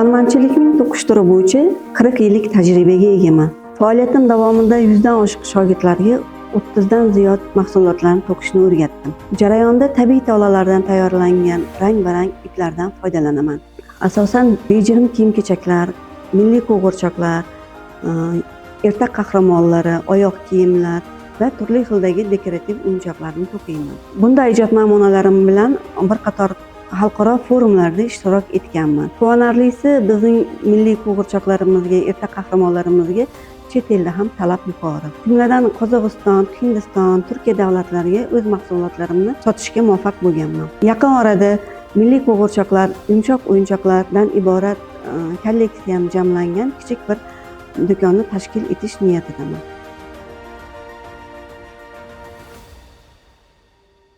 Hunarmandchilikning to'qish turi bo'yicha 40 yillik tajribaga egaman. Faoliyatim davomida 100 dan oshiq shogirdlarga 30 dan ziyod mahsulotlarni to'qishni o'rgatdim. Jarayonda tabiiy tolalardan tayyorlangan rang-barang iplardan foydalanaman. Asosan bejirim kiyim-kechaklar, milliy qo'g'irchoqlar, ertak qahramonlari, oyoq kiyimlar va turli xildagi dekorativ o'yinchoqlarni to'qiyman. Bunday ijod namunalarim bilan bir qator xalqaro forumlarda ishtirok etganman. Quvonarlisi, bizning milliy qo'g'irchoqlarimizga, ertak qahramonlarimizga chet elda ham talab yuqori. Jumladan Qozog'iston, Hindiston, Turkiya davlatlariga o'z mahsulotlarimni sotishga muvaffaq bo'lganman. Yaqin orada milliy qo'g'irchoqlar, yumshoq o'yinchoqlardan iborat kolleksiyam jamlangan kichik bir do'konni tashkil etish niyatidaman.